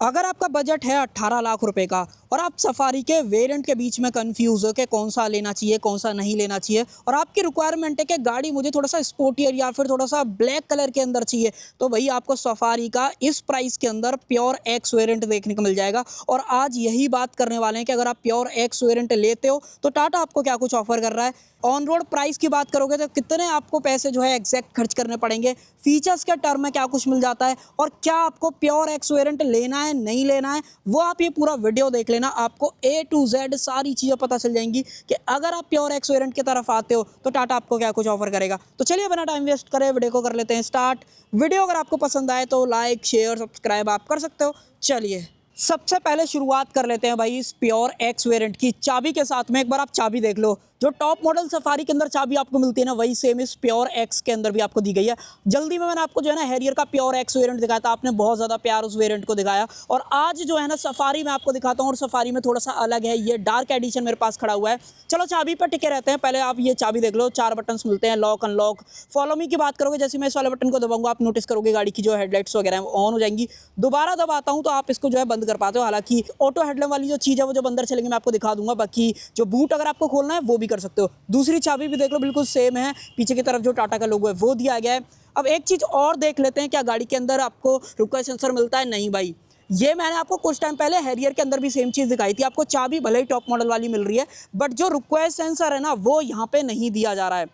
अगर आपका बजट है 18 लाख रुपए का और आप सफारी के वेरिएंट के बीच में कंफ्यूज हो कि कौन सा लेना चाहिए कौन सा नहीं लेना चाहिए और आपकी रिक्वायरमेंट है कि गाड़ी मुझे थोड़ा सा स्पोर्टियर या फिर थोड़ा सा ब्लैक कलर के अंदर चाहिए, तो भाई आपको सफारी का इस प्राइस के अंदर प्योर एक्स वेरिएंट देखने को मिल जाएगा। और आज यही बात करने वाले हैं कि अगर आप प्योर एक्स वेरिएंट लेते हो तो टाटा आपको क्या कुछ ऑफर कर रहा है। ऑन रोड प्राइस की बात करोगे तो कितने आपको पैसे जो है एग्जैक्ट खर्च करने पड़ेंगे, फीचर्स के टर्म में क्या कुछ मिल जाता है और क्या आपको प्योर एक्स वेरिएंट लेना है नहीं लेना है, वो आप ये पूरा वीडियो देख लेना। आपको ए टू जेड सारी चीज़ें पता चल जाएंगी कि अगर आप प्योर एक्स वेरिएंट की तरफ आते हो तो टाटा आपको क्या कुछ ऑफर करेगा। तो चलिए बिना टाइम वेस्ट करे वीडियो को कर लेते हैं स्टार्ट। वीडियो अगर आपको पसंद आए तो लाइक शेयर सब्सक्राइब आप कर सकते हो। चलिए सबसे पहले शुरुआत कर लेते हैं भाई इस प्योर एक्स वेरिएंट की चाबी के साथ में। एक बार आप चाबी देख लो, जो टॉप मॉडल सफारी के अंदर चाबी आपको मिलती है ना, वही सेम इस प्योर एक्स के अंदर भी आपको दी गई है। जल्दी में मैंने आपको जो है ना हैरियर का प्योर एक्स वेरिएंट दिखाया था, आपने बहुत ज़्यादा प्यार उस वेरिएंट को दिखाया। और आज जो है ना सफारी में आपको दिखाता हूँ, और सफारी में थोड़ा सा अलग है, ये डार्क एडिशन मेरे पास खड़ा हुआ है। चलो चाबी पर टिके रहते हैं। पहले आप ये चाबी देख लो, 4 बटन्स मिलते हैं, लॉक अनलॉक। फॉलो मी की बात करोगे, जैसे मैं इस वाले बटन को दबाऊंगा आप नोटिस करोगे गाड़ी की जो हेडलाइट्स वगैरह हैं वो ऑन हो जाएंगी। दोबारा दबाता हूँ तो आप इसको जो है बंद कर पाते हो। हालांकि ऑटो हेडलैम्प वाली जो चीज़ है वो जब अंदर चलेंगे मैं आपको दिखा दूंगा, बाकी जो बूट अगर आपको खोलना है वो भी कर सकते हो। दूसरी चाबी भी देख लो, बिल्कुल सेम है, पीछे की तरफ जो टाटा का लोगो है वो दिया गया है। अब एक चीज़ और देख लेते हैं, क्या गाड़ी के अंदर आपको रुकॉइल सेंसर मिलता है? नहीं भाई, ये मैंने आपको कुछ टाइम पहले हैरियर के अंदर भी सेम चीज़ दिखाई थी। आपको चाबी भले ही टॉप मॉडल वाली मिल रही है, बट जो रुकॉइल सेंसर है ना वो यहाँ पे नहीं दिया जा रहा है।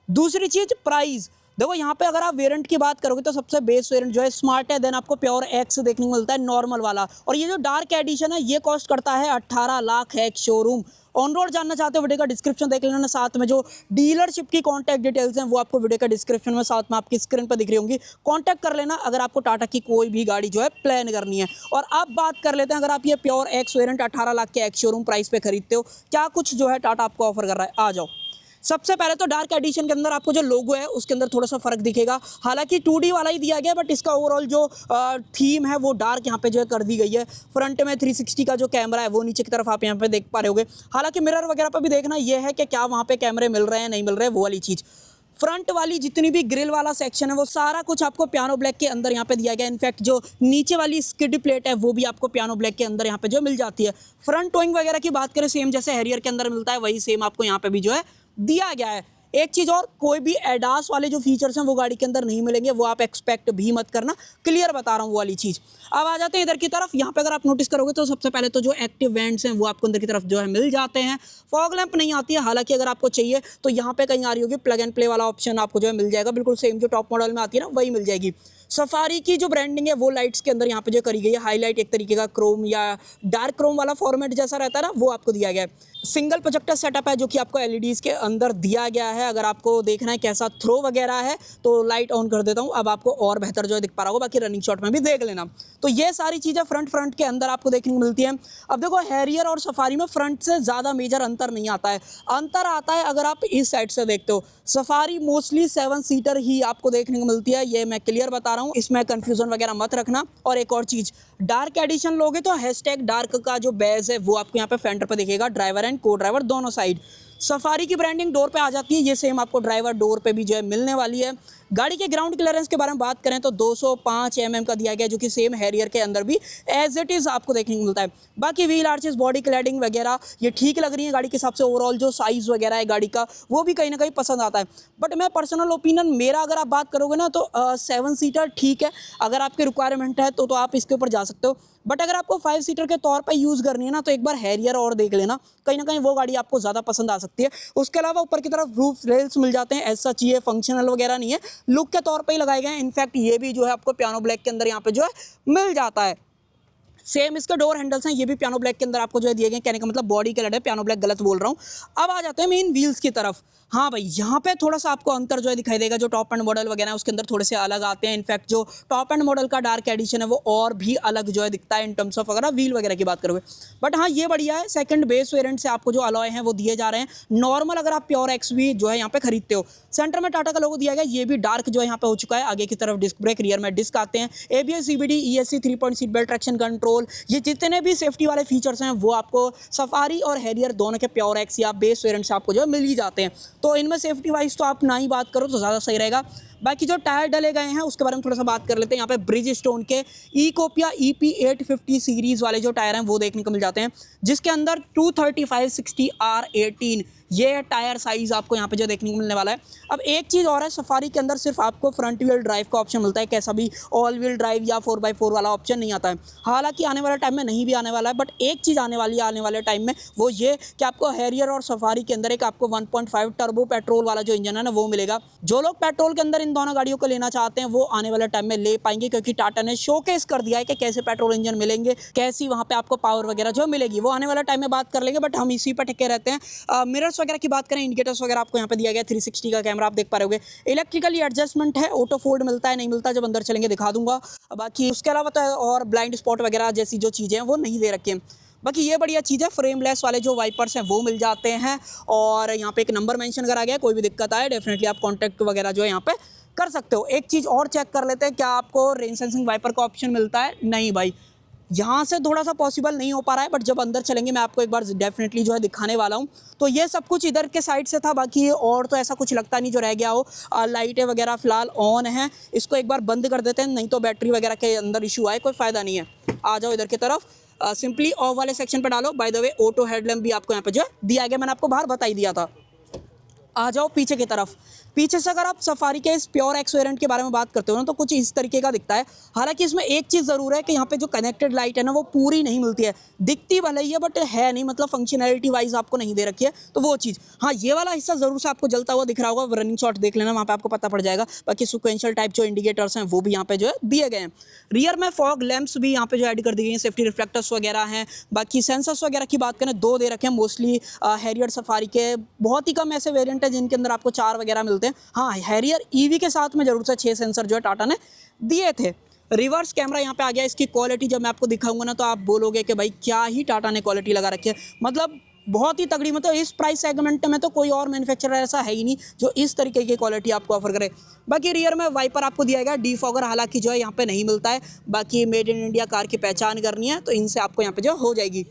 दूसरी चीज़ प्राइस देखो, यहाँ पे अगर आप वेरिएंट की बात करोगे तो सबसे बेस वेरिएंट जो है स्मार्ट है, देन आपको प्योर एक्स देखने को मिलता है नॉर्मल वाला, और ये जो डार्क एडिशन है ये कॉस्ट करता है 18 लाख है शोरूम। ऑन रोड जानना चाहते हो वीडियो का डिस्क्रिप्शन देख लेना, साथ में जो डीलरशिप की कॉन्टैक्ट डिटेल्स हैं वो आपको वीडियो का डिस्क्रिप्शन में साथ में आपकी स्क्रीन पर दिख रही होंगी, कॉन्टैक्ट कर लेना अगर आपको टाटा की कोई भी गाड़ी जो है प्लान करनी है। और अब बात कर लेते हैं, अगर आप ये प्योर एक्स वेरिएंट 18 लाख के एक्स शोरूम प्राइस पे खरीदते हो, क्या कुछ जो है टाटा आपको ऑफर कर रहा है, आ जाओ। सबसे पहले तो डार्क एडिशन के अंदर आपको जो लोगो है उसके अंदर थोड़ा सा फर्क दिखेगा। हालांकि 2D वाला ही दिया गया, बट इसका ओवरऑल जो थीम है वो डार्क यहाँ पे जो है कर दी गई है। फ्रंट में 360 का जो कैमरा है वो नीचे की तरफ आप यहाँ पे देख पा रहे होगे। हालांकि मिरर वगैरह पर भी देखना ये है कि क्या वहाँ पे कैमरे मिल रहे हैं नहीं मिल रहे हैं, वो वाली चीज़। फ्रंट वाली जितनी भी ग्रिल वाला सेक्शन है वो सारा कुछ आपको पियानो ब्लैक के अंदर यहाँ पे दिया गया है। इनफैक्ट जो नीचे वाली स्किड प्लेट है वो भी आपको पियानो ब्लैक के अंदर यहाँ पे जो मिल जाती है। फ्रंट टोइंग वगैरह की बात करें, सेम जैसे हैरियर के अंदर मिलता है वही सेम आपको यहाँ पे भी जो है दिया गया है। एक चीज़ और, कोई भी एडास वाले जो फीचर्स हैं वो गाड़ी के अंदर नहीं मिलेंगे, वो आप एक्सपेक्ट भी मत करना, क्लियर बता रहा हूँ वो वाली चीज़। अब आ जाते हैं इधर की तरफ। यहाँ पे अगर आप नोटिस करोगे तो सबसे पहले तो जो एक्टिव वेंट्स हैं वो आपको अंदर की तरफ जो है मिल जाते हैं। फॉग लैंप नहीं आती है, हालांकि अगर आपको चाहिए तो यहाँ पे कहीं आ रही होगी प्लग एंड प्ले वाला ऑप्शन आपको जो है मिल जाएगा, बिल्कुल सेम जो टॉप मॉडल में आती है ना वही मिल जाएगी। सफारी की जो ब्रांडिंग है वो लाइट्स के अंदर यहाँ पे जो करी गई है, हाईलाइट एक तरीके का क्रोम या डार्क क्रोम वाला फॉर्मेट जैसा रहता है ना वो आपको दिया गया है। सिंगल प्रोजेक्टर सेटअप है जो कि आपको एलईडीज़ के अंदर दिया गया है। अगर आपको देखना है कैसा थ्रो वगैरह है तो लाइट ऑन कर देता हूँ, अब आपको और बेहतर जो है दिख पा रहा होगा, बाकी रनिंग शॉट में भी देख लेना। तो ये सारी चीज़ें फ्रंट के अंदर आपको देखने को मिलती है। अब देखो हैरियर और सफारी में फ्रंट से ज़्यादा मेजर अंतर नहीं आता है, अंतर आता है अगर आप इस साइड से देखते हो। सफारी मोस्टली 7 सीटर ही आपको देखने को मिलती है, ये मैं क्लियर बता रहा हूँ, इसमें कंफ्यूजन वगैरह मत रखना। और एक और चीज़, डार्क एडिशन लोगे तो हैशटैग डार्क का जो बैज है वो आपको यहाँ पे फेंडर पे दिखेगा, ड्राइवर एंड को ड्राइवर दोनों साइड। सफारी की ब्रांडिंग डोर पे आ जाती है, ये सेम आपको ड्राइवर डोर पे भी जो है मिलने वाली है। गाड़ी के ग्राउंड क्लियरेंस के बारे में बात करें तो 205 mm का दिया गया, जो कि सेम हैरियर के अंदर भी एज इट इज़ आपको देखने को मिलता है। बाकी व्हील आर्चेस बॉडी क्लैडिंग वगैरह ये ठीक लग रही है गाड़ी के हिसाब से। ओवरऑल जो साइज़ वगैरह है गाड़ी का वो भी कहीं ना कहीं पसंद आता है। बट मैं पर्सनल ओपिनियन मेरा अगर आप बात करोगे ना तो 7 सीटर ठीक है, अगर आपकी रिक्वायरमेंट है तो आप इसके ऊपर जा सकते हो। बट अगर आपको 5 सीटर के तौर पे यूज़ करनी है ना तो एक बार हैरियर और देख लेना, कहीं ना कहीं वो गाड़ी आपको ज़्यादा पसंद आ सकती है। उसके अलावा ऊपर की तरफ रूफ रेल्स मिल जाते हैं, ऐसा चाहिए फंक्शनल वगैरह नहीं है, लुक के तौर पे ही लगाए गए हैं। इनफैक्ट ये भी जो है आपको पियानो ब्लैक के अंदर यहाँ पे जो है मिल जाता है। सेम इसके डोर हैंडल्स हैं, ये भी पियानो ब्लैक के अंदर आपको जो है दिए गए, कहने का मतलब बॉडी कलर है, पियानो ब्लैक गलत बोल रहा हूँ। अब आ जाते हैं मेन व्हील्स की तरफ। हाँ भाई, यहाँ पे थोड़ा सा आपको अंतर जो है दिखाई देगा, जो टॉप एंड मॉडल वगैरह है उसके अंदर थोड़े से अलग आते हैं। इनफैक्ट जो टॉप एंड मॉडल का डार्क एडिशन है वो और भी अलग जो है दिखता है इन टर्म्स ऑफ अगर व्हील वगैरह की बात करोगे। बट हाँ ये बढ़िया है, सेकंड बेस वेरिएंट से आपको जो अलॉय हैं वो दिए जा रहे हैं नॉर्मल, अगर आप प्योर एक्स भी जो है यहाँ पे खरीदते हो। सेंटर में टाटा का लोगो दिया गया, ये भी डार्क जो है यहाँ पे हो चुका है। आगे की तरफ डिस्क ब्रेक, रियर में डिस्क आते हैं, ABS CBD ESC 3 point seat belt traction control, ये जितने भी सेफ्टी वाले फीचर्स हैं वो आपको सफारी और हैरियर दोनों के प्योर एक्स या बेस वेरिएंट से आपको जो मिल ही जाते हैं। तो इनमें सेफ्टी वाइज तो आप ना ही बात करो तो ज़्यादा सही रहेगा। बाकी जो टायर डले गए हैं उसके बारे में थोड़ा सा बात कर लेते हैं। यहाँ पे ब्रिज स्टोन के इकोपिया EP850 सीरीज़ वाले जो टायर हैं वो देखने को मिल जाते हैं, जिसके अंदर 235/60R18 ये टायर साइज़ आपको यहाँ पे जो देखने को मिलने वाला है। अब एक चीज़ और है, सफारी के अंदर सिर्फ आपको फ्रंट व्हील ड्राइव का ऑप्शन मिलता है, कैसा भी ऑल व्हील ड्राइव या 4x4 वाला ऑप्शन नहीं आता है। हालांकि आने वाले टाइम में नहीं भी आने वाला है, बट एक चीज़ आने वाली है आने वाले टाइम में, वो ये कि आपको हैरियर और सफारी के अंदर एक आपको 1.5 टर्बो पेट्रोल वाला जो इंजन है ना वो मिलेगा। जो लोग पेट्रोल के अंदर इन दोनों गाड़ियों को लेना चाहते हैं वो आने वाले टाइम में ले पाएंगे, क्योंकि टाटा ने शोकेस कर दिया है कि कैसे पेट्रोल इंजन मिलेंगे, कैसी वहाँ पे आपको पावर वगैरह जो मिलेगी वो आने वाले टाइम में बात कर लेंगे। बट हम इसी पर टिके रहते हैं। मिरर्स वगैरह की बात करें, इंडिकेटर्स वगैरह आपको यहाँ पे दिया गया 360 का कैमरा आप देख पा रहे होगे। इलेक्ट्रिकली एडजस्टमेंट है, ऑटो फोल्ड मिलता है नहीं मिलता जब अंदर चलेंगे दिखा दूंगा। बाकी उसके अलावा तो और ब्लाइंड स्पॉट वगैरह जैसी जो चीज़ें हैं वो नहीं दे रखी हैं। बाकी ये बढ़िया चीज़ है, फ्रेमलेस वाले जो वाइपर्स हैं वो मिल जाते हैं, और यहाँ पे एक नंबर मेंशन करा गया है। कोई भी दिक्कत आए डेफिनेटली आप कॉन्टैक्ट वगैरह जो है यहाँ पे कर सकते हो। एक चीज़ और चेक कर लेते हैं, क्या आपको रेन सेंसिंग वाइपर का ऑप्शन मिलता है? नहीं भाई, यहाँ से थोड़ा सा पॉसिबल नहीं हो पा रहा है, बट जब अंदर चलेंगे मैं आपको एक बार डेफिनेटली जो है दिखाने वाला हूँ। तो ये सब कुछ इधर के साइड से था, बाकी और तो ऐसा कुछ लगता नहीं जो रह गया हो। लाइटें वगैरह फ़िलहाल ऑन हैं, इसको एक बार बंद कर देते हैं, नहीं तो बैटरी वगैरह के अंदर इशू आए कोई फ़ायदा नहीं है। आ जाओ इधर की तरफ, सिंपली ऑफ वाले सेक्शन पर डालो। By the way auto headlamp भी आपको यहाँ पे जो है दिया गया, मैंने आपको बाहर बता ही दिया था। आ जाओ पीछे की तरफ। पीछे से अगर आप सफारी के इस प्योर एक्स वेरिएंट के बारे में बात करते हो ना तो कुछ इस तरीके का दिखता है। हालांकि इसमें एक चीज़ ज़रूर है कि यहाँ पे जो कनेक्टेड लाइट है ना वो पूरी नहीं मिलती है, दिखती भले ही है बट है नहीं, मतलब फंक्शनैलिटी वाइज आपको नहीं दे रखी है। तो वो चीज़, हाँ ये वाला हिस्सा ज़रूर से आपको जलता हुआ दिख रहा होगा, रनिंग शॉट देख लेना वहाँ पे आपको पता पड़ जाएगा। बाकी सिक्वेंशियल टाइप जो इंडिकेटर्स हैं वो भी यहाँ पे जो है दिए गए हैं। रियर में फॉग लैंप्स भी यहाँ पे जो ऐड कर दी गई हैं, सेफ्टी रिफ्लेक्टर्स वगैरह हैं। बाकी सेंसर्स वगैरह की बात करें 2 दे रखे हैं मोस्टली हैरियर सफारी के। बहुत ही कम ऐसे वेरिएंट है जिनके अंदर आपको 4 वगैरह मिलते हैं। हाँ हैरियर ईवी के साथ में जरूर से 6 सेंसर जो है टाटा ने दिए थे। रिवर्स कैमरा यहाँ पे आ गया। इसकी क्वालिटी जब मैं आपको दिखाऊंगा ना तो आप बोलोगे कि भाई क्या ही टाटा ने क्वालिटी लगा रखी है, मतलब बहुत ही तगड़ी। मतलब इस प्राइस सेगमेंट में तो कोई और मैन्युफैक्चरर ऐसा है ही नहीं जो इस तरीके की क्वालिटी आपको ऑफर करे। बाकी रियर में वाइपर आपको दिया गया, डीफॉगर हालांकि जो है यहाँ पे नहीं मिलता है। बाकी मेड इन इंडिया कार की पहचान करनी है तो इनसे आपको यहाँ पे जो हो जाएगी।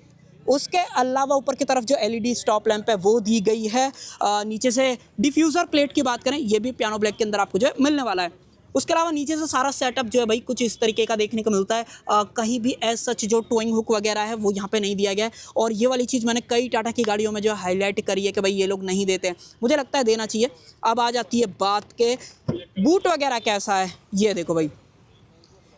उसके अलावा ऊपर की तरफ जो LED स्टॉप लैंप है वो दी गई है। नीचे से डिफ्यूज़र प्लेट की बात करें, ये भी पियानो ब्लैक के अंदर आपको जो है मिलने वाला है। उसके अलावा नीचे से सारा सेटअप जो है भाई कुछ इस तरीके का देखने को मिलता है। कहीं भी एज सच जो टोइंग हुक वगैरह है वो यहाँ पे नहीं दिया गया है। और ये वाली चीज़ मैंने कई टाटा की गाड़ियों में जो हाईलाइट करी है कि भाई ये लोग नहीं देते हैं, मुझे लगता है देना चाहिए। अब आ जाती है बात के बूट वगैरह कैसा है। ये देखो भाई,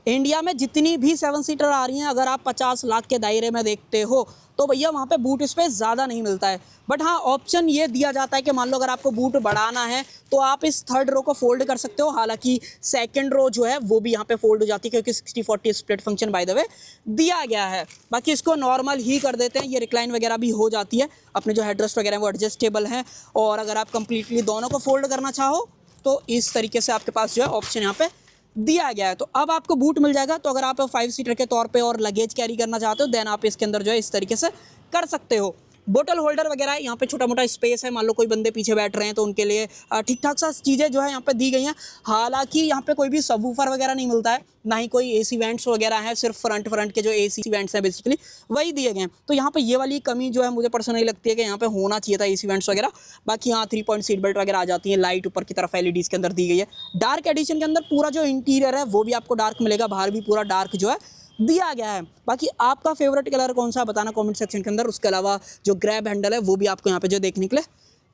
इंडिया में जितनी भी 7 सीटर आ रही हैं, अगर आप 50 लाख के दायरे में देखते हो तो भैया वहाँ पे बूट स्पेस ज़्यादा नहीं मिलता है। बट हाँ ऑप्शन ये दिया जाता है कि मान लो अगर आपको बूट बढ़ाना है तो आप इस 3rd रो को फोल्ड कर सकते हो। हालांकि 2nd रो जो है वो भी यहाँ पे फोल्ड हो जाती है क्योंकि 60/40 split function by the way दिया गया है। बाकी इसको नॉर्मल ही कर देते हैं, ये रिक्लाइन वगैरह भी हो जाती है। अपने जो हेडरेस्ट वगैरह वो एडजस्टेबल हैं, और अगर आप कंप्लीटली दोनों को फोल्ड करना चाहो तो इस तरीके से आपके पास जो है ऑप्शन यहाँ पे दिया गया है। तो अब आपको बूट मिल जाएगा। तो अगर आप 5 सीटर के तौर पे और लगेज कैरी करना चाहते हो देन आप इसके अंदर जो है इस तरीके से कर सकते हो। बोतल होल्डर वगैरह यहाँ पे छोटा मोटा स्पेस है, मान लो कोई बंदे पीछे बैठ रहे हैं तो उनके लिए ठीक ठाक सा चीज़ें जो है यहाँ पे दी गई हैं। हालांकि यहाँ पे कोई भी सबवूफर वगैरह नहीं मिलता है, ना ही कोई AC वेंट्स वगैरह है, सिर्फ फ्रंट के जो AC वेंट्स हैं बेसिकली वही दिए गए हैं। तो यहाँ पे ये वाली कमी जो है मुझे पर्सनली लगती है कि यहाँ पे होना चाहिए था AC वेंट्स वगैरह। बाकी यहाँ 3 पॉइंट सीट बेल्ट वगैरह आ जाती है, लाइट ऊपर की तरफ LEDs के अंदर दी गई है। डार्क एडिशन के अंदर पूरा जो इंटीरियर है वो भी आपको डार्क मिलेगा, बाहर भी पूरा डार्क जो है दिया गया है। बाकी आपका फेवरेट कलर कौन सा बताना कमेंट सेक्शन के अंदर। उसके अलावा जो ग्रैब हैंडल है वो भी आपको यहाँ पे जो देखने के लिए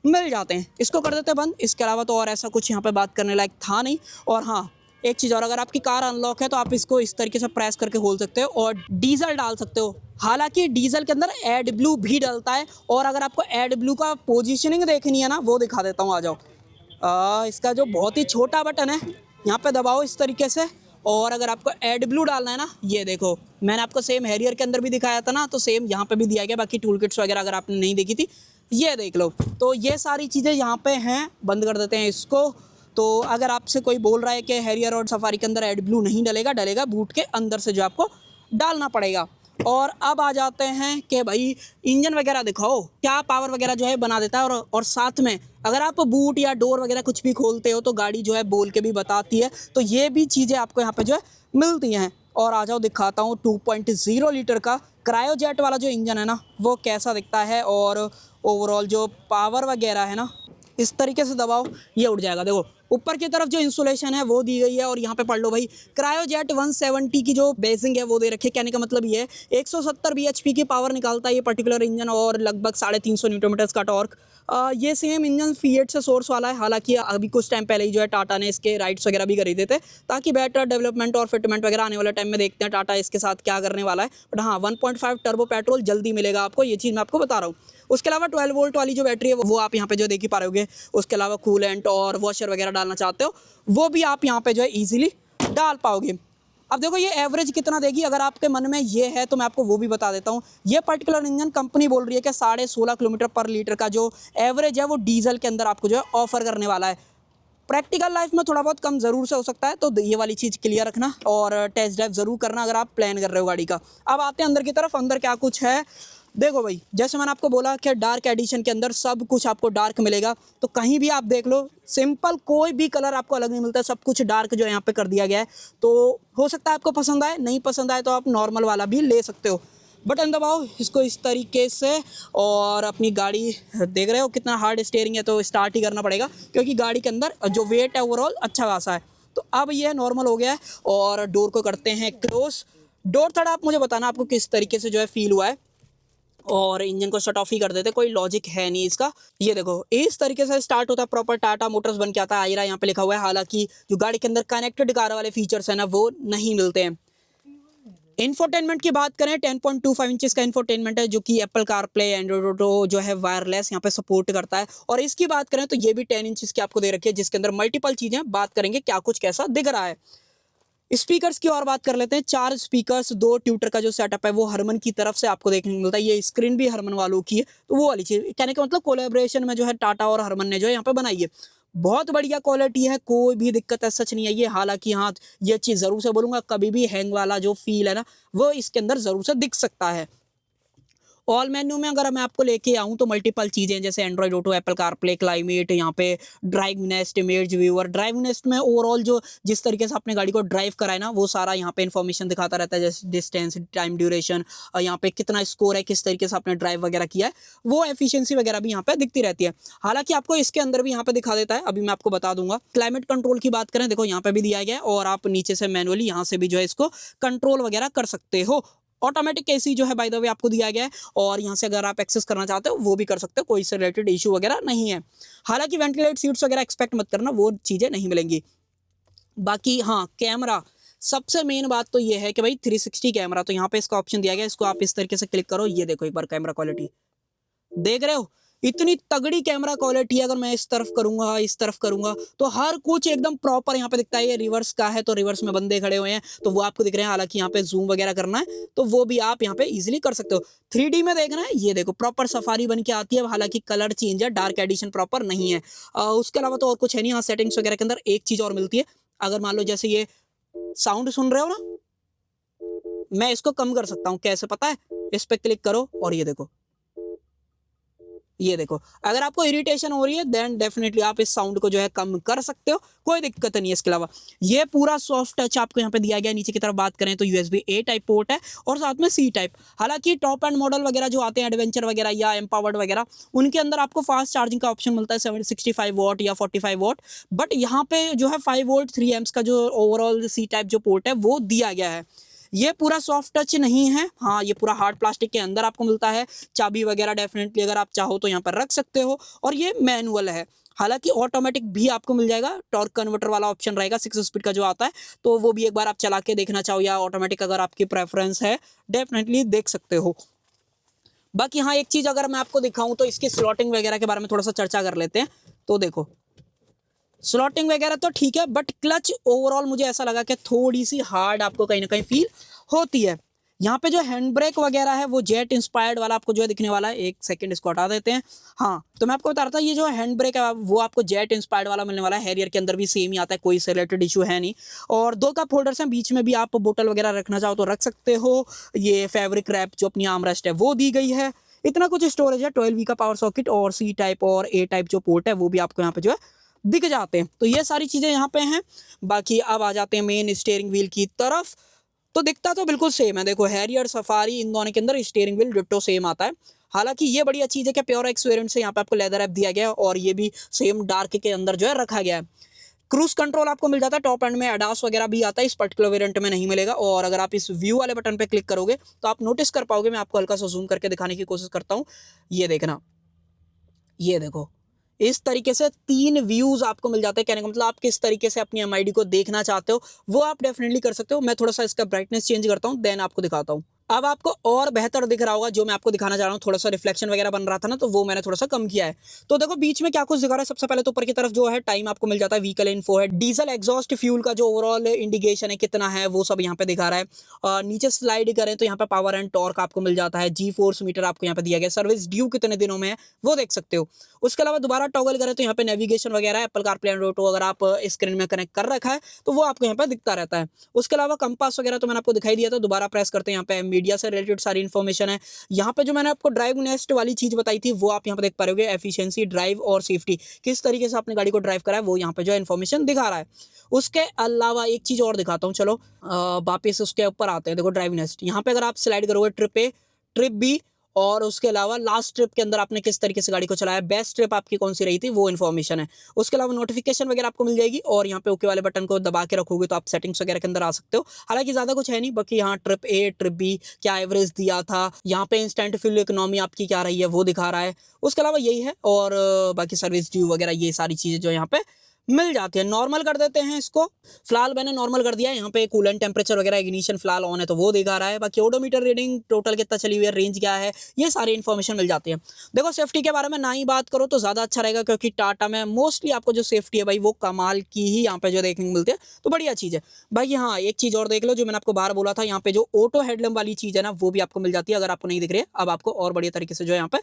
मिल जाते हैं। इसको कर देते हैं बंद। इसके अलावा तो और ऐसा कुछ यहाँ पे बात करने लायक था नहीं। और हाँ एक चीज़ और, अगर आपकी कार अनलॉक है तो आप इसको इस तरीके से प्रेस करके खोल सकते हो और डीजल डाल सकते हो। हालांकि डीजल के अंदर एड ब्लू भी डलता है, और अगर आपको एड ब्लू का पोजिशनिंग देखनी है ना वो दिखा देता हूँ। आ जाओ। इसका जो बहुत ही छोटा बटन है यहाँ पे दबाओ इस तरीके से, और अगर आपको एड ब्लू डालना है ना, ये देखो मैंने आपको सेम हैरियर के अंदर भी दिखाया था ना, तो सेम यहाँ पे भी दिया गया। बाकी टूल किट्स वगैरह अगर आपने नहीं देखी थी ये देख लो। तो ये सारी चीज़ें यहाँ पे हैं। बंद कर देते हैं इसको। तो अगर आपसे कोई बोल रहा है कि हैरियर और सफारी के अंदर एड ब्लू नहीं डलेगा बूट के अंदर से जो आपको डालना पड़ेगा। और अब आ जाते हैं कि भाई इंजन वगैरह दिखाओ, क्या पावर वगैरह जो है बना देता है। और साथ में अगर आप बूट या डोर वगैरह कुछ भी खोलते हो तो गाड़ी जो है बोल के भी बताती है। तो ये भी चीज़ें आपको यहाँ पे जो है मिलती हैं। और आ जाओ दिखाता हूँ 2.0 लीटर का क्रायोजेट वाला जो इंजन है ना वो कैसा दिखता है। और ओवरऑल जो पावर वगैरह है ना, इस तरीके से दबाओ ये उड़ जाएगा। देखो ऊपर की तरफ जो इंसुलेशन है वो दी गई है और यहाँ पे पढ़ लो भाई, क्रायोजेट 170 की जो बेसिंग है वो दे रखी है। कहने का मतलब ये है 170 bhp की पावर निकालता है ये पर्टिकुलर इंजन और लगभग 350 न्यूटन मीटर्स का टॉर्क। ये सेम इंजन फिएट से सोर्स वाला है, हालांकि अभी कुछ टाइम पहले ही जो है टाटा ने इसके राइट्स वगैरह भी खरीदे थे ताकि बेटर डेवलपमेंट और फिटमेंट वगैरह आने वाले टाइम में देखते हैं टाटा इसके साथ क्या करने वाला है। बट हाँ 1.5 टर्बो पेट्रोल जल्दी मिलेगा आपको, ये चीज़ मैं आपको बता रहा हूँ। उसके अलावा 12 वोल्ट वाली जो बैटरी है वो आप यहाँ पे जो देख ही पा रहे होगे। उसके अलावा कूलेंट और वॉशर वगैरह डालना चाहते हो वो भी आप यहाँ पे जो है ईजिली डाल पाओगे। अब देखो ये एवरेज कितना देगी, अगर आपके मन में ये है तो मैं आपको वो भी बता देता हूँ। ये पर्टिकुलर इंजन कंपनी बोल रही है कि 16.5 किलोमीटर पर लीटर का जो एवरेज है वो डीजल के अंदर आपको जो है ऑफर करने वाला है। प्रैक्टिकल लाइफ में थोड़ा बहुत कम ज़रूर से हो सकता है, तो ये वाली चीज़ क्लियर रखना और टेस्ट ड्राइव ज़रूर करना अगर आप प्लान कर रहे हो गाड़ी का। अब आते हैं अंदर की तरफ, अंदर क्या कुछ है देखो भाई। जैसे मैंने आपको बोला कि डार्क एडिशन के अंदर सब कुछ आपको डार्क मिलेगा, तो कहीं भी आप देख लो सिंपल कोई भी कलर आपको अलग नहीं मिलता, सब कुछ डार्क जो यहाँ पे कर दिया गया है। तो हो सकता है आपको पसंद आए, नहीं पसंद आए तो आप नॉर्मल वाला भी ले सकते हो। बटन दबाओ इसको इस तरीके से और अपनी गाड़ी देख रहे हो कितना हार्ड स्टीयरिंग है, तो स्टार्ट ही करना पड़ेगा क्योंकि गाड़ी के अंदर जो वेट है ओवरऑल अच्छा खासा है। तो अब ये नॉर्मल हो गया है और डोर को करते हैं क्लोज। डोर थोड़ा आप मुझे बताना आपको किस तरीके से जो है फील हुआ है, और इंजन को शट ऑफ ही कर देते, कोई लॉजिक है नहीं इसका। ये देखो इस तरीके से स्टार्ट होता है, प्रॉपर टाटा मोटर्स बन के आता है, आयरा यहाँ पे लिखा हुआ है। हालांकि जो गाड़ी के अंदर कनेक्टेड कार वाले फीचर्स है ना वो नहीं मिलते हैं। इंफोटेनमेंट की बात करें 10.25 इंचेस का इंफोटेनमेंट है जो कि एप्पल कारप्ले एंड्रॉइड ऑटो जो है वायरलेस यहाँ पे सपोर्ट करता है। और इसकी बात करें तो ये भी 10 इंचेस की आपको दे रखी है जिसके अंदर मल्टीपल चीजें, बात करेंगे क्या कुछ कैसा दिख रहा है। स्पीकर्स की और बात कर लेते हैं। 4 स्पीकर्स, 2 ट्यूटर का जो सेटअप है वो हरमन की तरफ से आपको देखने को मिलता है। ये स्क्रीन भी हरमन वालों की है, तो वो वाली चीज कहने का मतलब कोलैबोरेशन में जो है टाटा और हरमन ने जो है यहाँ पे बनाई है। बहुत बढ़िया क्वालिटी है, कोई भी दिक्कत है सच नहीं है ये। हालांकि हाँ ये चीज जरूर से बोलूंगा, कभी भी हैंग वाला जो फील है ना वो इसके अंदर जरूर से दिख सकता है। ऑल मेन्यू में अगर मैं आपको लेके आऊँ तो मल्टीपल चीज़ें जैसे Android auto, Apple CarPlay, climate, यहाँ पे drive nest, image viewer. Drive nest में ओवरऑल जो जिस तरीके से अपने गाड़ी को ड्राइव कराए ना वो सारा यहाँ पे इन्फॉर्मेशन दिखाता रहता है, जैसे डिस्टेंस, टाइम ड्यूरेशन, यहाँ पे कितना स्कोर है, किस तरीके से आपने ड्राइव वगैरह किया है, वो एफिशिएंसी वगैरह भी यहाँ पे दिखती रहती है। हालांकि आपको इसके अंदर भी यहाँ पे दिखा देता है, अभी मैं आपको बता दूंगा। क्लाइमेट कंट्रोल की बात करें देखो यहाँ पे भी दिया गया है और आप नीचे से मैनुअली यहाँ से भी जो है इसको कंट्रोल वगैरह कर सकते हो। ऑटोमेटिक एसी जो है बाय द वे आपको दिया गया है और यहाँ से अगर आप एक्सेस करना चाहते हो वो भी कर सकते हो, कोई इससे रिलेटेड इशू वगैरह नहीं है। हालांकि वेंटिलेट सीट्स वगैरह एक्सपेक्ट मत करना, वो चीज़ें नहीं मिलेंगी। बाकी हाँ कैमरा, सबसे मेन बात तो ये है कि भाई 360 कैमरा, तो यहाँ पे इसका ऑप्शन दिया गया है, इसको आप इस तरीके से क्लिक करो। ये देखो एक बार कैमरा क्वालिटी देख रहे हो, इतनी तगड़ी कैमरा क्वालिटी है। अगर मैं इस तरफ करूंगा, इस तरफ करूंगा तो हर कुछ एकदम प्रॉपर यहाँ पे दिखता है। ये रिवर्स का है तो रिवर्स में बंदे खड़े हुए हैं तो वो आपको दिख रहे हैं। हालांकि यहाँ पे जूम वगैरह करना है तो वो भी आप यहाँ पे इजीली कर सकते हो। 3D में देखना है, ये देखो प्रॉपर सफारी बन के आती है। हालांकि कलर चेंज है, डार्क एडिशन प्रॉपर नहीं है। उसके अलावा तो और कुछ है नहीं। हाँ सेटिंग्स वगैरह के अंदर एक चीज और मिलती है, अगर मान लो जैसे ये साउंड सुन रहे हो ना, मैं इसको कम कर सकता हूँ। कैसे पता है, इस पे क्लिक करो और ये देखो, ये देखो अगर आपको इरिटेशन हो रही है देन डेफिनेटली आप इस साउंड को जो है कम कर सकते हो, कोई दिक्कत नहीं है। इसके अलावा ये पूरा सॉफ्ट टच आपको यहाँ पे दिया गया है। नीचे की तरफ बात करें तो USB A टाइप पोर्ट है और साथ में C टाइप। हालांकि टॉप एंड मॉडल वगैरह जो आते हैं एडवेंचर वगैरह या एम्पावर्ड वगैरह, उनके अंदर आपको फास्ट चार्जिंग का ऑप्शन मिलता है 65 वॉट या 45 वॉट। बट यहाँ पे जो है 5 वोल्ट 3 एम्स का जो ओवरऑल C टाइप जो पोर्ट है वो दिया गया है। ये पूरा सॉफ्ट टच नहीं है, हाँ ये पूरा हार्ड प्लास्टिक के अंदर आपको मिलता है। चाबी वगैरह डेफिनेटली अगर आप चाहो तो यहाँ पर रख सकते हो और ये मैनुअल है। हालांकि ऑटोमेटिक भी आपको मिल जाएगा, टॉर्क कन्वर्टर वाला ऑप्शन रहेगा 6 स्पीड का जो आता है, तो वो भी एक बार आप चला के देखना चाहो या ऑटोमेटिक अगर आपकी प्रेफरेंस है डेफिनेटली देख सकते हो। बाकी हाँ एक चीज़ अगर मैं आपको दिखाऊं तो इसकी स्लॉटिंग वगैरह के बारे में थोड़ा सा चर्चा कर लेते हैं। तो देखो स्लॉटिंग वगैरह तो ठीक है, बट क्लच ओवरऑल मुझे ऐसा लगा कि थोड़ी सी हार्ड आपको कहीं ना कहीं फील होती है। यहाँ पे जो हैंड ब्रेक वगैरह है वो जेट इंस्पायर्ड वाला आपको जो है दिखने वाला है। एक सेकंड इसको हटा देते हैं। हाँ तो मैं आपको बता रहा था ये जो हैंड ब्रेक है वो आपको जेट इंस्पायर्ड वाला मिलने वाला है। हैरियर के अंदर भी सेम ही आता है, कोई इससे रिलेटेड इशू है नहीं। और 2 कप होल्डर्स हैं, बीच में भी आप बोतल वगैरह रखना चाहो तो रख सकते हो। ये फैब्रिक रैप जो अपनी आर्मरेस्ट है वो दी गई है। इतना कुछ स्टोरेज है, 12V का पावर सॉकेट और C टाइप और A टाइप जो पोर्ट है वो भी आपको यहाँ पे जो है दिख जाते हैं। तो ये सारी चीज़ें यहाँ पे हैं। बाकी अब आ जाते हैं मेन स्टीयरिंग व्हील की तरफ। तो दिखता तो बिल्कुल सेम है, देखो हैरियर, सफारी, इन दोनों के अंदर स्टीयरिंग व्हील डिट्टो सेम आता है। हालांकि ये बढ़िया चीज़ है कि प्योर एक्स वेरिएंट से यहाँ पे आपको लेदर रैप दिया गया है और ये भी सेम डार्क के अंदर जो है रखा गया है। क्रूज कंट्रोल आपको मिल जाता है टॉप एंड में, ADAS वगैरह भी आता है, इस पर्टिकुलर वेरिएंट में नहीं मिलेगा। और अगर आप इस व्यू वाले बटन पे क्लिक करोगे तो आप नोटिस कर पाओगे, मैं आपको हल्का सा जूम करके दिखाने की कोशिश करता हूँ, ये देखना, ये देखो, इस तरीके से 3 व्यूज आपको मिल जाते हैं। कहने का मतलब आप किस तरीके से अपनी एमआईडी को देखना चाहते हो वो आप डेफिनेटली कर सकते हो। मैं थोड़ा सा इसका ब्राइटनेस चेंज करता हूँ, देन आपको दिखाता हूँ। अब आपको और बेहतर दिख रहा होगा, जो मैं आपको दिखाना चाह रहा हूँ, थोड़ा सा रिफ्लेक्शन वगैरह बन रहा था ना, तो वो मैंने थोड़ा सा कम किया है। तो देखो बीच में क्या कुछ दिखा रहा है, सबसे पहले तो ऊपर की तरफ जो है टाइम आपको मिल जाता है, व्हीकल इन्फो है, डीजल एग्जॉस्ट फ्यूल का जो ओवरऑल इंडिकेशन है कितना है वो सब यहाँ पे दिखा रहा है। नीचे स्लाइड करें तो यहाँ पे पावर एंड टॉर्क आपको मिल जाता है, जी फोर्स मीटर आपको यहाँ पे दिया गया, सर्विस ड्यू कितने दिनों में है वो देख सकते हो। उसके अलावा दोबारा टॉगल करें तो यहाँ पे नेविगेशन वगैरह, एप्पल कारप्ले एंड ऑटो अगर आप स्क्रीन में कनेक्ट कर रखा है तो वो आपको यहाँ पे दिखता रहता है। उसके अलावा कंपास वगैरह तो मैंने आपको दिखाई दिया था, दोबारा प्रेस करते हैं, यहाँ पे मीडिया से रिलेटेड सारी इन्फॉर्मेशन है। यहाँ पे जो मैंने आपको ड्राइव नेस्ट वाली चीज बताई थी वो आप यहाँ पे देख पा रहे हो, एफिशिएंसी, ड्राइव और सेफ्टी, किस तरीके से अपनी गाड़ी को ड्राइव करा है वो यहाँ पे जो इन्फॉर्मेशन दिखा रहा है। उसके अलावा एक चीज और दिखाता हूँ, चलो वापिस उसके ऊपर आते हैं। देखो ड्राइव नेस्ट, यहाँ पे अगर आप स्लाइड करोगे ट्रिप ए, ट्रिप बी, और उसके अलावा लास्ट ट्रिप के अंदर आपने किस तरीके से गाड़ी को चलाया, बेस्ट ट्रिप आपकी कौन सी रही थी, वो इन्फॉर्मेशन है। उसके अलावा नोटिफिकेशन वगैरह आपको मिल जाएगी, और यहाँ पे ओके वाले बटन को दबा के रखोगे तो आप सेटिंग्स वगैरह के अंदर आ सकते हो। हालांकि ज्यादा कुछ है नहीं, बाकी यहाँ ट्रिप ए, ट्रिप बी, क्या एवरेज दिया था, यहाँ पे इंस्टेंट फ्यूल इकोनॉमी आपकी क्या रही है वो दिखा रहा है। उसके अलावा यही है, और बाकी सर्विस ड्यू वगैरह ये सारी चीजें जो यहाँ पे मिल जाती है। नॉर्मल कर देते हैं इसको, फिलहाल मैंने नॉर्मल कर दिया है। यहाँ पे कूलेंट टेम्परेचर वगैरह, इग्निशन फिलहाल ऑन है तो वो दिखा रहा है। बाकी ओडोमीटर रीडिंग टोटल कितना चली हुई है, रेंज क्या है, ये सारी इन्फॉर्मेशन मिल जाती है। देखो सेफ्टी के बारे में ना ही बात करो तो ज्यादा अच्छा रहेगा, क्योंकि टाटा में मोस्टली आपको जो सेफ्टी है भाई वो कमाल की ही यहाँ पे जो देखने को मिलती है, तो बढ़िया चीज है भाई। हाँ एक चीज और देख लो, जो मैंने आपको बाहर बोला था, यहाँ पे जो ऑटो हेडलैम्प वाली चीज है ना वो भी आपको मिल जाती है। अगर आपको नहीं दिख रही है, अब आपको और बढ़िया तरीके से जो यहाँ पे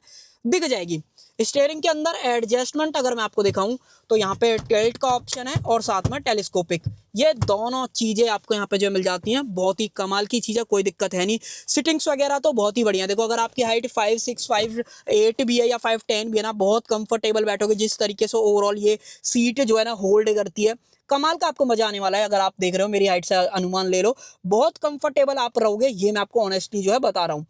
दिख जाएगी। स्टीयरिंग के अंदर एडजस्टमेंट अगर मैं आपको दिखाऊं तो यहाँ पे टिल्ट का ऑप्शन है और साथ में टेलीस्कोपिक, ये दोनों चीजें आपको यहाँ पे जो मिल जाती हैं। बहुत ही कमाल की चीज है, कोई दिक्कत है नहीं। सिटिंग्स वगैरह तो बहुत ही बढ़िया। देखो अगर आपकी हाइट 5'6", 5'8" भी है या 5'10" भी है ना, बहुत कंफर्टेबल बैठोगे। जिस तरीके से ओवरऑल ये सीट जो है ना होल्ड करती है, कमाल का आपको मजा आने वाला है। अगर आप देख रहे हो मेरी हाइट से अनुमान ले लो, बहुत कंफर्टेबल आप रहोगे, ये मैं आपको ऑनेस्टली जो है बता रहा हूँ।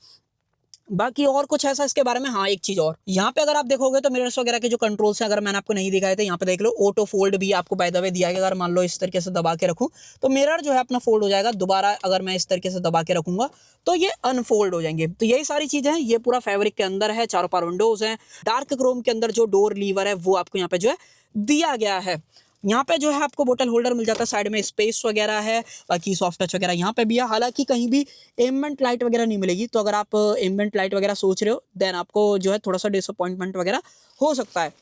बाकी और कुछ ऐसा इसके बारे में, हाँ एक चीज और, यहाँ पे अगर आप देखोगे तो मिरर्स वगैरह के जो कंट्रोल्स हैं, अगर मैंने आपको नहीं दिखाए थे, यहाँ पे देख लो ऑटो फोल्ड भी आपको बाय द वे दिया गया। अगर मान लो इस तरीके से दबा के रखूं तो मिरर जो है अपना फोल्ड हो जाएगा, दोबारा अगर मैं इस तरीके से दबा के रखूंगा तो ये अनफोल्ड हो जाएंगे। तो यही सारी चीजें हैं। ये पूरा फैब्रिक के अंदर है, चारों पार विंडोज हैं। डार्क क्रोम के अंदर जो डोर लीवर है वो आपको यहाँ पे जो है दिया गया है। यहाँ पे जो है आपको बोतल होल्डर मिल जाता है, साइड में स्पेस वगैरह है, बाकी सॉफ्ट टच वगैरह यहाँ पे भी है। हालांकि कहीं भी एम्बिएंट लाइट वगैरह नहीं मिलेगी, तो अगर आप एम्बिएंट लाइट वगैरह सोच रहे हो देन आपको जो है थोड़ा सा डिसअपॉइंटमेंट वगैरह हो सकता है।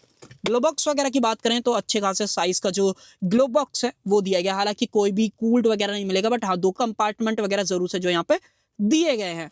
ग्लो बॉक्स वगैरह की बात करें तो अच्छे खासे साइज का जो ग्लो बॉक्स है वो दिया गया। हालांकि कोई भी कूल्ड वगैरह नहीं मिलेगा, बट हाँ 2 कंपार्टमेंट वगैरह जरूर से जो यहाँ पे दिए गए हैं।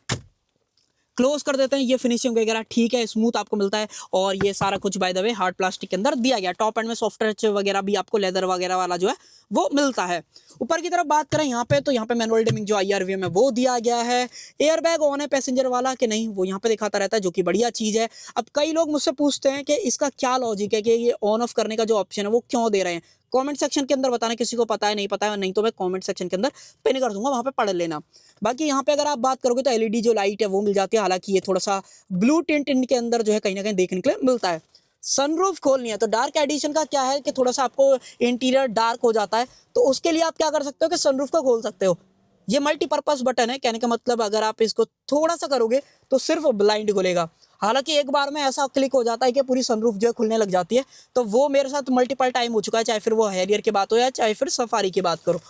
क्लोज कर देते हैं, ये फिनिशिंग वगैरह ठीक है, स्मूथ आपको मिलता है। और ये सारा कुछ by the way hard plastic के अंदर दिया गया। टॉप एंड में सॉफ्ट टच वगैरह भी आपको लेदर वगैरह वाला जो है वो मिलता है। ऊपर की तरफ बात करें यहाँ पे, तो यहाँ पे मैनुअल डिमिंग जो IRV में वो दिया गया है। एयर बैग ऑन है पैसेंजर वाला कि नहीं वो यहाँ पे दिखाता रहता है, जो कि बढ़िया चीज है। अब कई लोग मुझसे पूछते हैं कि इसका क्या लॉजिक है, कि ये ऑन ऑफ करने का जो ऑप्शन है वो क्यों दे रहे हैं। कमेंट सेक्शन के अंदर बताना, किसी को पता है नहीं पता है, नहीं तो मैं कमेंट सेक्शन के अंदर पिन कर दूंगा, वहां पे पढ़ लेना। बाकी यहाँ पे अगर आप बात करोगे तो LED जो लाइट है वो मिल जाती है। हालांकि ये थोड़ा सा ब्लू टिंट इनके अंदर जो है कहीं ना कहीं देखने के लिए मिलता है। सनरूफ खोलनी है तो डार्क एडिशन का क्या है कि थोड़ा सा आपको इंटीरियर डार्क हो जाता है, तो उसके लिए आप क्या कर सकते हो कि सनरूफ को खोल सकते हो। ये मल्टीपर्पज बटन है, कहने का मतलब अगर आप इसको थोड़ा सा करोगे तो सिर्फ ब्लाइंड खुलेगा। हालांकि एक बार में ऐसा क्लिक हो जाता है कि पूरी सनरूफ जो है खुलने लग जाती है, तो वो मेरे साथ मल्टीपल टाइम हो चुका है, चाहे फिर वो हैरियर की बात हो या चाहे फिर सफारी की बात करो।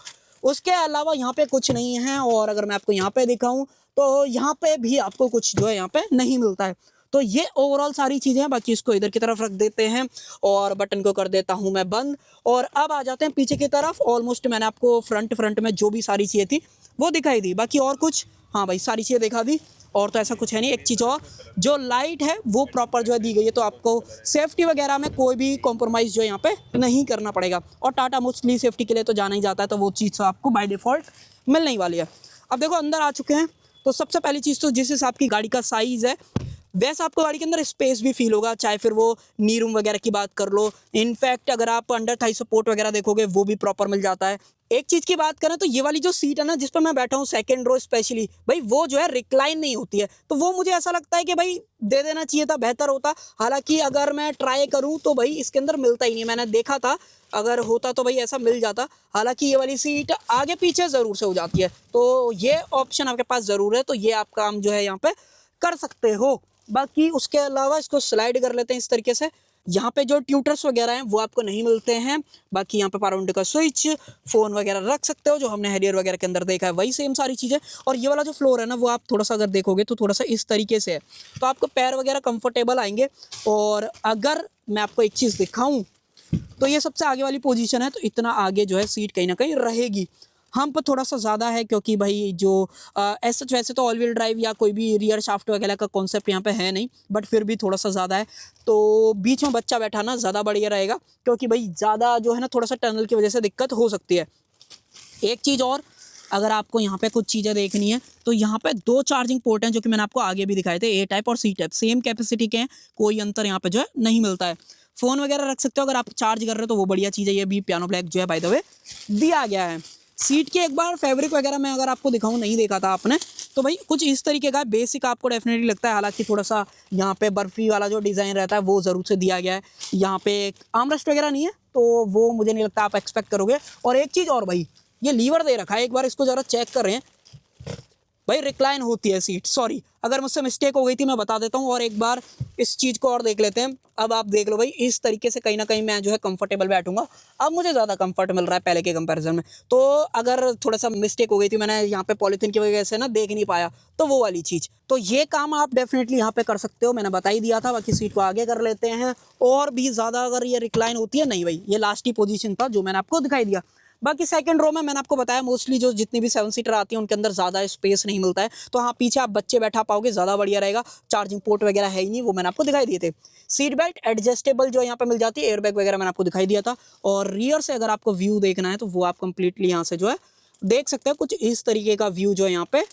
उसके अलावा यहाँ पे कुछ नहीं है। और अगर मैं आपको यहाँ पे दिखाऊं तो यहाँ पे भी आपको कुछ जो है यहाँ पे नहीं मिलता है। तो ये ओवरऑल सारी चीजें हैं। बाकी इसको इधर की तरफ रख देते हैं और बटन को कर देता हूं मैं बंद। और अब आ जाते हैं पीछे की तरफ। ऑलमोस्ट मैंने आपको फ्रंट में जो भी सारी चीजें थी वो दिखाई दी। बाकी और कुछ, हाँ भाई सारी चीजें दिखा दी, और तो ऐसा कुछ है नहीं। एक चीज़ और, जो लाइट है वो प्रॉपर जो है दी गई है, तो आपको सेफ्टी वगैरह में कोई भी कॉम्प्रोमाइज़ जो है यहाँ पे नहीं करना पड़ेगा। और टाटा मोस्टली सेफ्टी के लिए तो जाना ही जाता है, तो वो चीज़ तो आपको बाय डिफ़ॉल्ट मिलने ही वाली है। अब देखो अंदर आ चुके हैं, तो सबसे पहली चीज़ तो जिस हिसाब की गाड़ी का साइज़ है वैसा आपको गाड़ी के अंदर स्पेस भी फील होगा, चाहे फिर वो नी रूम वगैरह की बात कर लो। इनफैक्ट अगर आप अंडर थाई सपोर्ट वगैरह देखोगे वो भी प्रॉपर मिल जाता है। एक चीज़ की बात करें तो ये वाली जो सीट है ना जिस पर मैं बैठा हूँ सेकंड रो स्पेशली, भाई वो जो है रिक्लाइन नहीं होती है, तो वो मुझे ऐसा लगता है कि भाई दे देना चाहिए था, बेहतर होता। हालांकि अगर मैं ट्राई करूँ तो भाई इसके अंदर मिलता ही नहीं, मैंने देखा था, अगर होता तो भाई ऐसा मिल जाता। हालांकि ये वाली सीट आगे पीछे ज़रूर से हो जाती है, तो ये ऑप्शन आपके पास ज़रूर है, तो ये आप काम जो है यहाँ पे कर सकते हो। बाकी उसके अलावा इसको स्लाइड कर लेते हैं इस तरीके से। यहाँ पे जो ट्यूटर्स वगैरह हैं वो आपको नहीं मिलते हैं। बाकी यहाँ पे पावर विंडो का स्विच, फ़ोन वगैरह रख सकते हो, जो हमने हैरियर वगैरह के अंदर देखा है वही सेम सारी चीज़ें। और ये वाला जो फ्लोर है ना वो आप थोड़ा सा अगर देखोगे तो थोड़ा सा इस तरीके से है, तो आपको पैर वगैरह कंफर्टेबल आएंगे। और अगर मैं आपको एक चीज़ दिखाऊँ तो ये सबसे आगे वाली पोजीशन है, तो इतना आगे जो है सीट कहीं ना कहीं रहेगी। हम पर थोड़ा सा ज़्यादा है क्योंकि भाई जो ऐसा वैसे तो ऑल व्हील ड्राइव या कोई भी रियर शाफ्ट वगैरह का कॉन्सेप्ट यहाँ पे है नहीं, बट फिर भी थोड़ा सा ज़्यादा है। तो बीच में बच्चा बैठा ना ज़्यादा बढ़िया रहेगा, क्योंकि भाई ज़्यादा जो है ना थोड़ा सा टनल की वजह से दिक्कत हो सकती है। एक चीज़ और, अगर आपको यहाँ पे कुछ चीज़ें देखनी है तो यहाँ पे 2 चार्जिंग पोर्ट हैं, जो कि मैंने आपको आगे भी दिखाए थे, ए टाइप और सी टाइप, सेम कैपेसिटी के हैं, कोई अंतर यहाँ पे जो है नहीं मिलता है। फ़ोन वगैरह रख सकते हो अगर आप चार्ज कर रहे हो, तो वो बढ़िया चीज़ है। ये भी पियानो ब्लैक जो है बाय द वे दिया गया है। सीट के एक बार फैब्रिक वगैरह मैं अगर आपको दिखाऊँ, नहीं देखा था आपने, तो भाई कुछ इस तरीके का बेसिक आपको डेफिनेटली लगता है। हालांकि थोड़ा सा यहाँ पे बर्फी वाला जो डिज़ाइन रहता है वो ज़रूर से दिया गया है। यहाँ पे आर्मरेस्ट वगैरह नहीं है, तो वो मुझे नहीं लगता आप एक्सपेक्ट करोगे। और एक चीज़ और भाई, ये लीवर दे रखा है, एक बार इसको ज़रा चेक कर रहे हैं भाई, रिक्लाइन होती है सीट। सॉरी अगर मुझसे मिस्टेक हो गई थी, मैं बता देता हूँ। और एक बार इस चीज़ को और देख लेते हैं। अब आप देख लो भाई, इस तरीके से कहीं ना कहीं मैं जो है कंफर्टेबल बैठूंगा। अब मुझे ज़्यादा कंफर्ट मिल रहा है पहले के कंपैरिजन में। तो अगर थोड़ा सा मिस्टेक हो गई थी, मैंने यहाँ पे पॉलीथीन की वजह से ना देख नहीं पाया, तो वो वाली चीज़, तो ये काम आप डेफिनेटली यहाँ पे कर सकते हो, मैंने बता ही दिया था। बाकी सीट को आगे कर लेते हैं। और भी ज़्यादा अगर ये रिक्लाइन होती है, नहीं भाई, ये लास्ट ही पोजीशन था जो मैंने आपको दिखाई दिया। बाकी सेकंड रो में मैंने आपको बताया मोस्टली जो जितनी भी 7 सीटर आती है उनके अंदर ज़्यादा स्पेस नहीं मिलता है, तो हाँ पीछे आप बच्चे बैठा पाओगे, ज़्यादा बढ़िया रहेगा। चार्जिंग पोर्ट वगैरह है ही नहीं, वो मैंने आपको दिखाई दिए थे। सीट बेल्ट एडजस्टेबल जो यहाँ पे मिल जाती है, एयरबैग वगैरह मैंने आपको दिखाई दिया था। और रियर से अगर आपको व्यू देखना है तो वो आप कंप्लीटली यहाँ से जो है देख सकते हैं, कुछ इस तरीके का व्यू जो है यहाँ पे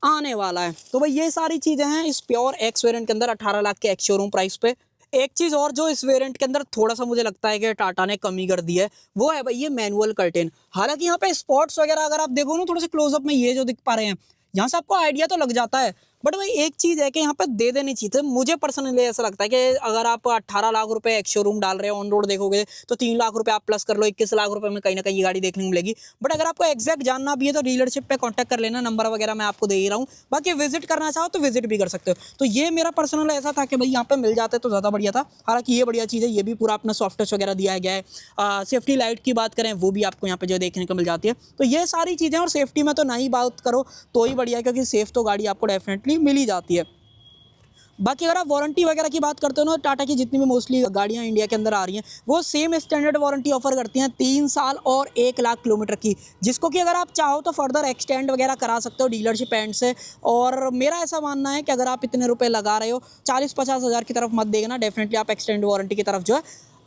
आने वाला है। तो भाई ये सारी चीज़ें हैं इस प्योर एक्स वेरिएंट के अंदर 18 लाख के एक्स शोरूम प्राइस पे। एक चीज़ और जो इस वेरिएंट के अंदर थोड़ा सा मुझे लगता है कि टाटा ने कमी कर दी है, वो है भाई ये मैनुअल कर्टेन। हालांकि यहाँ पे स्पॉट्स वगैरह अगर आप देखो ना थोड़े से क्लोजअप में, ये जो दिख पा रहे हैं, यहाँ से आपको आइडिया तो लग जाता है। बट भाई एक चीज़ है कि यहाँ पे दे देनी चाहिए थी। मुझे पर्सनली ऐसा लगता है कि अगर आप 18 लाख रुपए एक शोरूम डाल रहे हो, ऑन रोड देखोगे तो 3 लाख रुपए आप प्लस कर लो, 21 लाख रुपए में कहीं ना कहीं ये गाड़ी देखने को मिलेगी। बट अगर आपको एग्जैक्ट जानना भी है तो डीलरशिप पे कांटेक्ट कर लेना, नंबर वगैरह मैं आपको दे ही रहा हूँ। बाकी विजिट करना चाहो तो विजिट भी कर सकते हो। तो ये मेरा पर्सनल ऐसा था कि भाई यहाँ पे मिल जाते तो ज़्यादा बढ़िया था। हालांकि ये बढ़िया चीज़ है, ये भी पूरा अपना सॉफ्ट टच वगैरह दिया गया है। सेफ्टी लाइट की बात करें वो भी आपको यहाँ पे जो देखने को मिल जाती है। तो ये सारी चीज़ें, और सेफ्टी में तो नहीं बात करो तो ही बढ़िया है, क्योंकि सेफ तो गाड़ी आपको डेफिनेटली मिल ही जाती है। बाकी अगर आप वारंटी वगैरह की बात करते हो ना, टाटा की जितनी भी मोस्टली गाड़ियाँ इंडिया के अंदर आ रही हैं वो सेम स्टैंडर्ड वारंटी ऑफर करती हैं, 3 साल और 1 लाख किलोमीटर की, जिसको कि अगर आप चाहो तो फर्दर एक्सटेंड वगैरह करा सकते हो डीलरशिप एंड से। और मेरा ऐसा मानना है कि अगर आप इतने रुपए लगा रहे हो, 40-50 हज़ार की तरफ मत देखना, डेफिनेटली आप एक्सटेंड वारंटी की तरफ जो है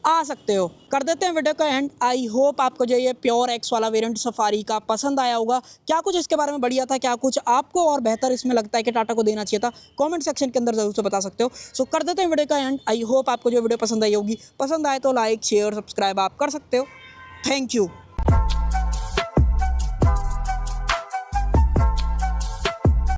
आ सकते हो। कर देते हैं वीडियो का एंड। आई होप आपको जो ये प्योर एक्स वाला वेरिएंट सफारी का पसंद आया होगा। क्या कुछ इसके बारे में बढ़िया था, क्या कुछ आपको और बेहतर इसमें लगता है कि टाटा को देना चाहिए था, कमेंट सेक्शन के अंदर जरूर से बता सकते हो। सो कर देते हैं वीडियो का एंड। आई होप आपको जो वीडियो पसंद आई होगी, पसंद आए तो लाइक शेयर सब्सक्राइब आप कर सकते हो। Thank you.